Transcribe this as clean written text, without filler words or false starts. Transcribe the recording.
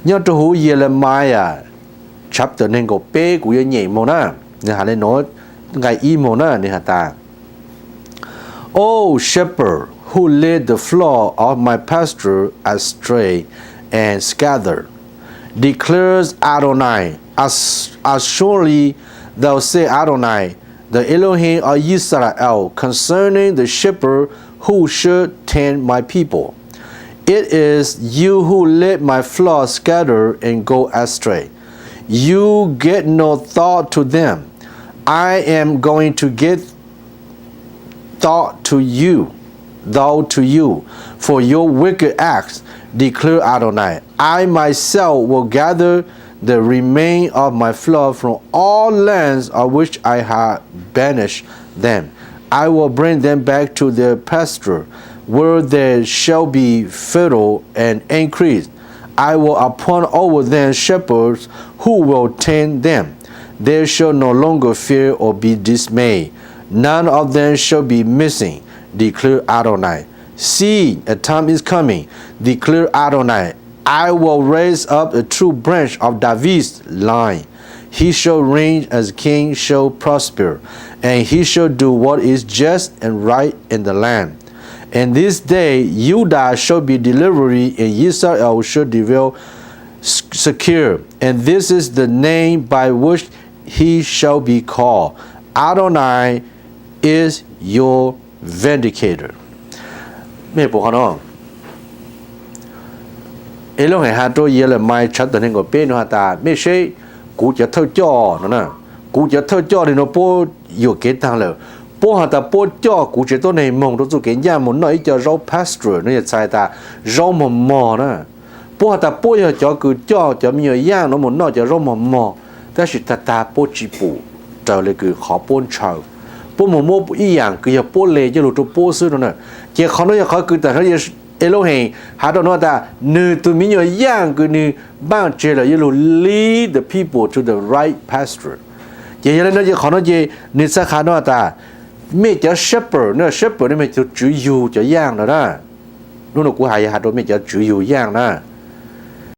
nhớ tôi hú Jeremiah chapter nên có bé của nhảy mồ na nên hà lên nói ngày y mồ na nên hà ta O shepherd who led the flock of my pasture astray and scattered declares Adonai as surely thou say Adonai the Elohim of Israel concerning the shepherd who should tend my people. It is you who let my flock scatter and go astray. You get no thought to them. I am going to get thought to you, for your wicked acts, declare Adonai. I myself will gather the remain of my flock from all lands of which I have banished them. I will bring them back to their pasture, where they shall be fertile and increased. I will appoint over them shepherds who will tend them. They shall no longer fear or be dismayed. None of them shall be missing, declare Adonai. See, a time is coming, declare Adonai. I will raise up a true branch of David's line. He shall reign as king, shall prosper, and he shall do what is just and right in the land. And this day Judah shall be delivered, and Israel shall dwell secure. And this is the name by which he shall be called. Adonai is your vindicator. ไม่บอกเขาเนาะเอลงให้หาตัวเยอะเลยไม่ชัดตัวนี้ก็เป็นว่าตาไม่ใช่กูจะเท่าจ้อนะกูจะเท่าจ้อเลยเนาะโป้อยู่เกตังเลยโป้หาตาโป้จ้อกูจะตัวในมองตัวสุเกย่ามันน้อยจะเรา pastor นี่จะใช้ตาเราหม่อมนะโป้หาตาโป้จะจ่อคือจ้อจะมีอย่างเนาะมันน้อยจะเราหม่อแต่สิตาโป้จีปูเจ้าเลยคือขอป้นชาวโป้หม่ออีอย่างคือจะโป้เลยจะหลุดตัวโป้ซื้อเนาะเจ้าเขาเนี่ยเขาคือแต่เขาจะเอโลเฮงหาตัวโน้ตาหนึ่งตัวมีอย่างคือหนึ่งบ้านเจริญจะหลุด lead the people to the right pasture เจ้าเนี่ยเจ้าเขาเนี่ยนิสขาโน้ตาไม่จะ shepherd เนี่ย shepherd เนี่ยไม่จะจุยอยู่จะย่างนะนู่นกูหาตัวไม่จะจุยอยู่ย่างนะ